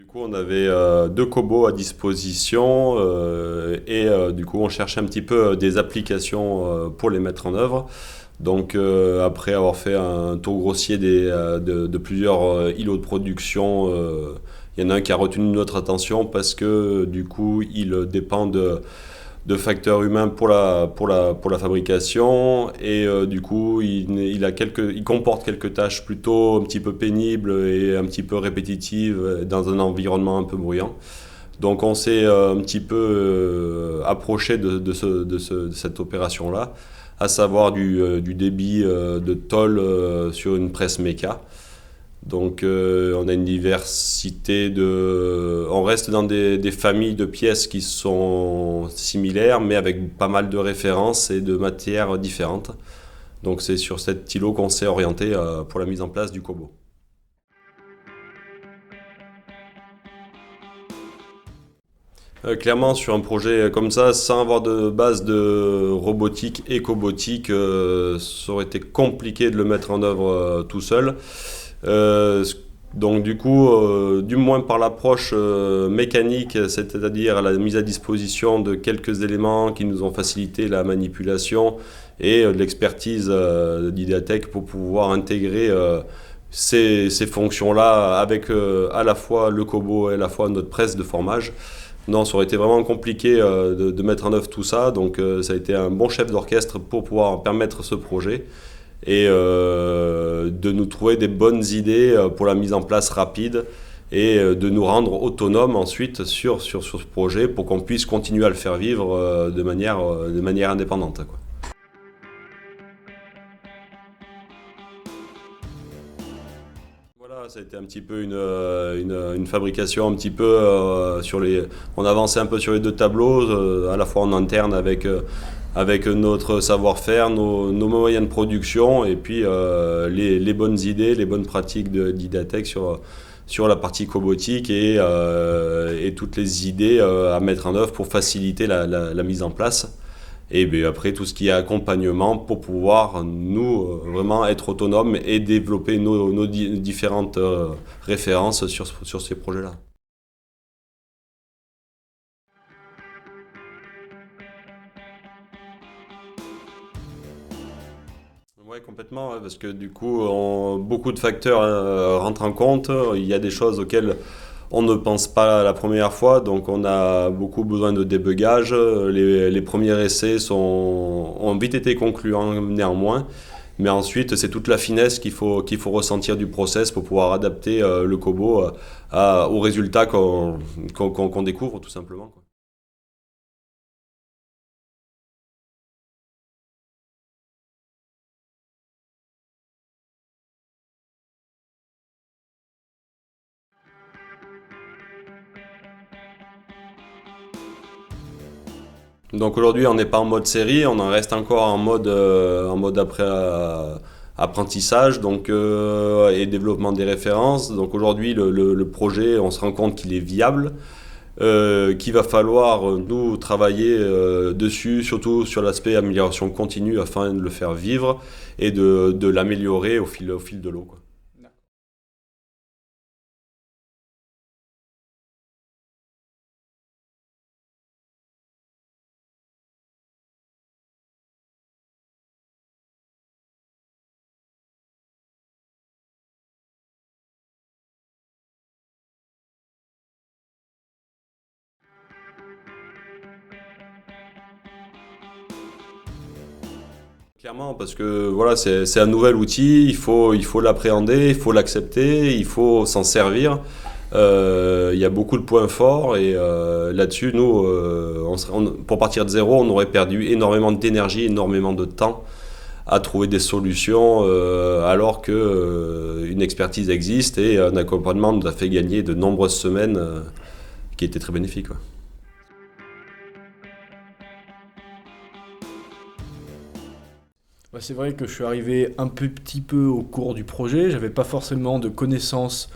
coup, on avait deux cobots à disposition du coup, on cherchait un petit peu des applications pour les mettre en œuvre. Donc, après avoir fait un tour grossier de plusieurs îlots de production, il y en a un qui a retenu notre attention parce que du coup, il dépend de facteurs humains pour la fabrication et du coup il comporte quelques tâches plutôt un petit peu pénibles et un petit peu répétitives dans un environnement un peu bruyant. Donc on s'est un petit peu approché de cette opération-là, à savoir du débit de tôle sur une presse méca. Donc on a une diversité de... On reste dans des familles de pièces qui sont similaires, mais avec pas mal de références et de matières différentes. Donc c'est sur cet îlot qu'on s'est orienté pour la mise en place du Kobo. Clairement, sur un projet comme sans avoir de base de robotique et cobotique, ça aurait été compliqué de le mettre en œuvre tout seul. Euh, donc du coup, du moins par l'approche mécanique, c'est-à-dire la mise à disposition de quelques éléments qui nous ont facilité la manipulation et de l'expertise d'Ideatec pour pouvoir intégrer ces fonctions-là avec à la fois le Kobo et à la fois notre presse de formage. Non, ça aurait été vraiment compliqué de mettre en œuvre tout ça, donc ça a été un bon chef d'orchestre pour pouvoir permettre ce projet et de nous trouver des bonnes idées pour la mise en place rapide et de nous rendre autonomes ensuite sur ce projet pour qu'on puisse continuer à le faire vivre de manière indépendante, quoi. Voilà, ça a été un petit peu une fabrication un petit peu sur les... On avançait un peu sur les deux tableaux, à la fois en interne avec notre savoir-faire, nos moyens de production et puis les bonnes idées, les bonnes pratiques d'Idatec sur la partie cobotique et toutes les idées à mettre en œuvre pour faciliter la mise en place. Et bien après, tout ce qui est accompagnement pour pouvoir, nous, vraiment être autonomes et développer nos différentes références sur ces projets-là. Oui, complètement, ouais, parce que du coup, beaucoup de facteurs rentrent en compte. Il y a des choses auxquelles on ne pense pas la première fois, donc on a beaucoup besoin de débugage. Les premiers essais ont vite été concluants néanmoins, mais ensuite c'est toute la finesse qu'il faut ressentir du process pour pouvoir adapter le Kobo aux résultats qu'on découvre tout simplement, quoi. Donc aujourd'hui, on n'est pas en mode série, on en reste encore en mode après apprentissage et développement des références. Donc aujourd'hui, le projet, on se rend compte qu'il est viable, qu'il va falloir nous travailler dessus, surtout sur l'aspect amélioration continue afin de le faire vivre et de l'améliorer au fil de l'eau, quoi. Clairement, parce que voilà, c'est un nouvel outil, il faut l'appréhender, il faut l'accepter, il faut s'en servir. Il y a beaucoup de points forts et là-dessus, nous, pour partir de zéro, on aurait perdu énormément d'énergie, énormément de temps à trouver des solutions alors que une expertise existe et un accompagnement nous a fait gagner de nombreuses semaines qui étaient très bénéfiques, ouais. Bah, c'est vrai que je suis arrivé un petit peu au cours du projet. J'avais pas forcément de connaissances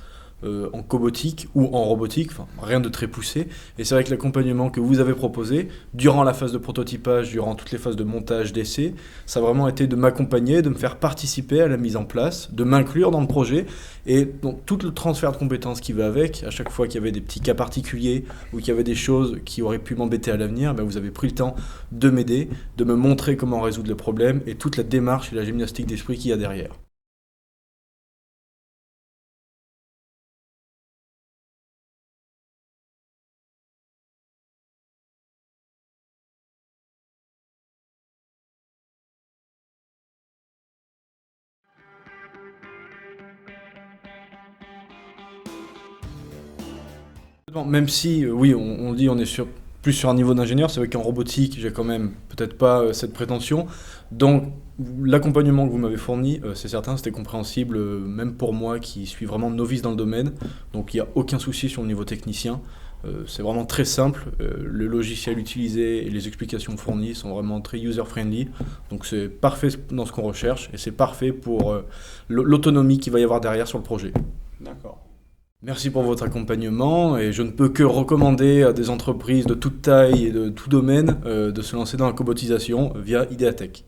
en cobotique ou en robotique, enfin rien de très poussé. Et c'est vrai que l'accompagnement que vous avez proposé, durant la phase de prototypage, durant toutes les phases de montage, d'essai, ça a vraiment été de m'accompagner, de me faire participer à la mise en place, de m'inclure dans le projet. Et donc tout le transfert de compétences qui va avec, à chaque fois qu'il y avait des petits cas particuliers ou qu'il y avait des choses qui auraient pu m'embêter à l'avenir, ben vous avez pris le temps de m'aider, de me montrer comment résoudre les problèmes et toute la démarche et la gymnastique d'esprit qu'il y a derrière. Bon, même si, oui, on dit on est plus sur un niveau d'ingénieur, c'est vrai qu'en robotique, j'ai quand même peut-être pas cette prétention. Donc, l'accompagnement que vous m'avez fourni, c'est certain, c'était compréhensible, même pour moi qui suis vraiment novice dans le domaine. Donc, il n'y a aucun souci sur le niveau technicien. C'est vraiment très simple. Le logiciel utilisé et les explications fournies sont vraiment très user-friendly. Donc, c'est parfait dans ce qu'on recherche et c'est parfait pour l'autonomie qu'il va y avoir derrière sur le projet. D'accord. Merci pour votre accompagnement et je ne peux que recommander à des entreprises de toute taille et de tout domaine de se lancer dans la cobotisation via Ideatech.